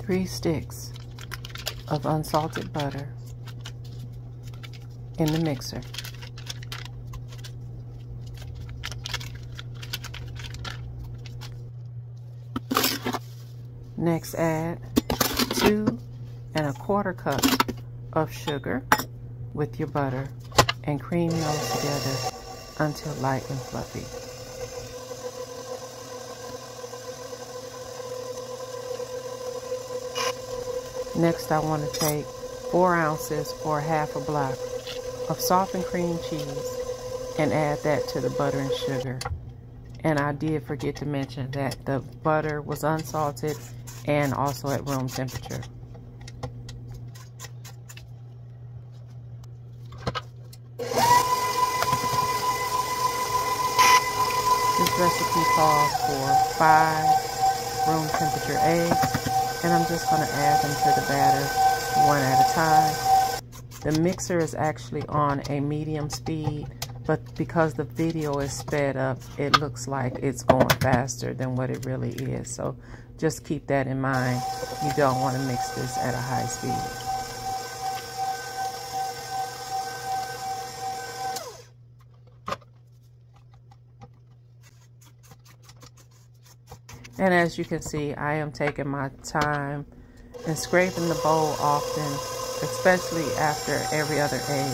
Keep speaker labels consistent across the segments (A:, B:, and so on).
A: 3 sticks of unsalted butter in the mixer. Next, add 2 1/4 cups of sugar with your butter and cream those together until light and fluffy. Next, I want to take 4 ounces or half a block of softened cream cheese and add that to the butter and sugar. And I did forget to mention that the butter was unsalted and also at room temperature. This recipe calls for 5 room temperature eggs, and I'm just going to add them to the batter one at a time. The mixer is actually on a medium speed, but because the video is sped up, it looks like it's going faster than what it really is. So just keep that in mind. You don't want to mix this at a high speed. And as you can see, I am taking my time and scraping the bowl often, especially after every other egg.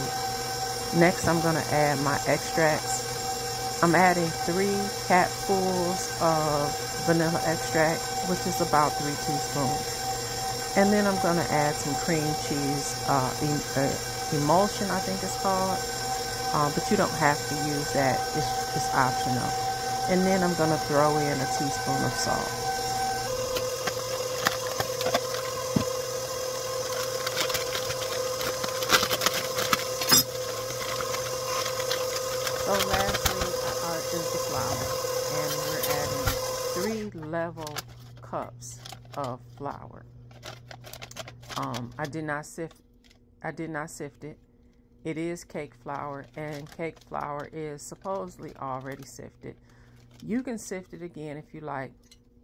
A: Next, I'm going to add my extracts. I'm adding 3 capfuls of vanilla extract, which is about 3 teaspoons. And then I'm going to add some cream cheese, emulsion I think it's called, but you don't have to use that, it's optional. And then I'm going to throw in a teaspoon of salt. So lastly is the flour, and we're adding 3 level cups of flour. I did not sift it. It is cake flour, and cake flour is supposedly already sifted. You can sift it again if you like,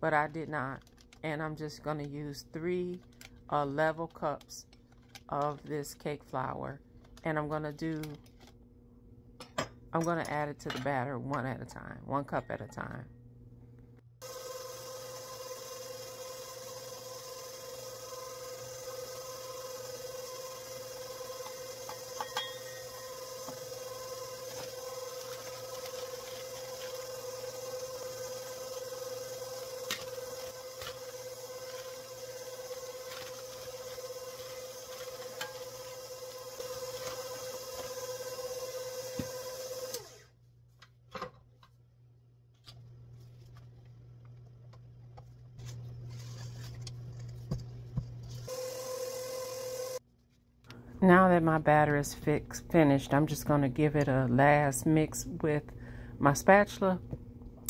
A: but I did not. And I'm just going to use 3 level cups of this cake flour, and I'm going to add it to the batter one at a time, 1 cup at a time. Now that my batter is finished, I'm just going to give it a last mix with my spatula.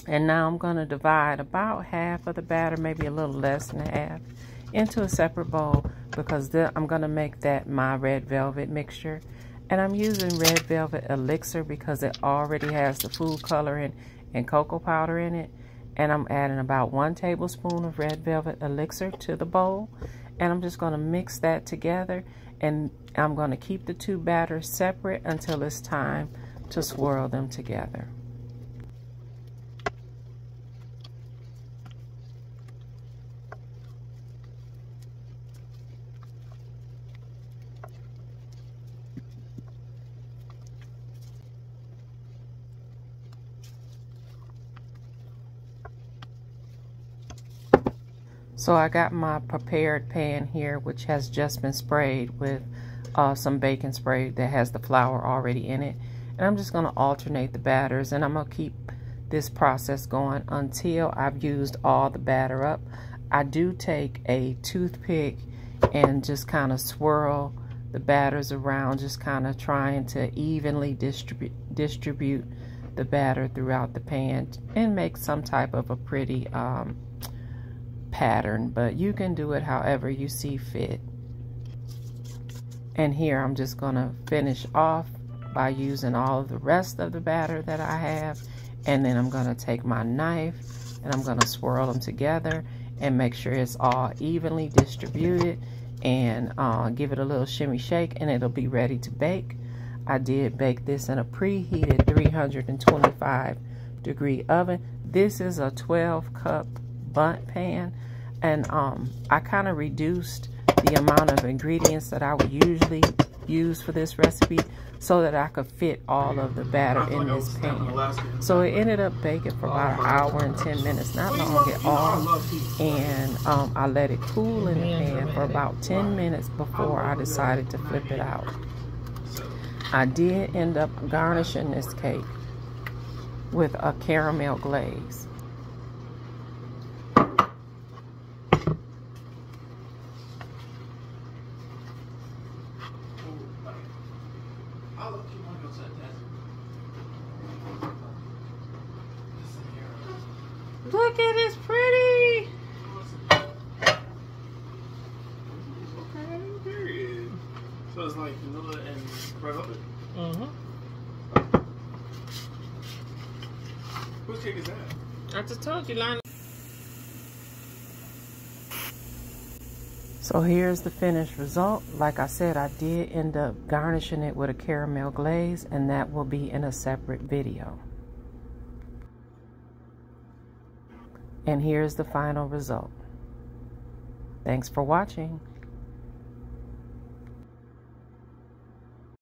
A: And now I'm going to divide about half of the batter, maybe a little less than half, into a separate bowl, because I'm going to make that my red velvet mixture. And I'm using Red Velvet Elixir because it already has the food coloring and cocoa powder in it. And I'm adding about 1 tablespoon of Red Velvet Elixir to the bowl. And I'm just going to mix that together. And I'm going to keep the 2 batters separate until it's time to swirl them together. So I got my prepared pan here, which has just been sprayed with some baking spray that has the flour already in it. And I'm just going to alternate the batters, and I'm going to keep this process going until I've used all the batter up. I do take a toothpick and just kind of swirl the batters around, just kind of trying to evenly distribute the batter throughout the pan and make some type of a pretty pattern, but you can do it however you see fit. And here I'm just going to finish off by using all of the rest of the batter that I have, and then I'm going to take my knife and I'm going to swirl them together and make sure it's all evenly distributed, and give it a little shimmy shake, and it'll be ready to bake. I did bake this in a preheated 325-degree oven. This is a 12-cup bundt pan, and I kind of reduced the amount of ingredients that I would usually use for this recipe so that I could fit all of the batter in this pan. So it ended up baking for about an hour and 10 minutes, not long at all. And I let it cool in the pan for about 10 minutes before I decided to flip it out. I did end up garnishing this cake with a caramel glaze.
B: Look at it's pretty. Okay, period. So it's like vanilla and red velvet. Whose cake is that?
C: I just told you, line.
A: So here's the finished result. Like I said, I did end up garnishing it with a caramel glaze, and that will be in a separate video. And here's the final result. Thanks for watching.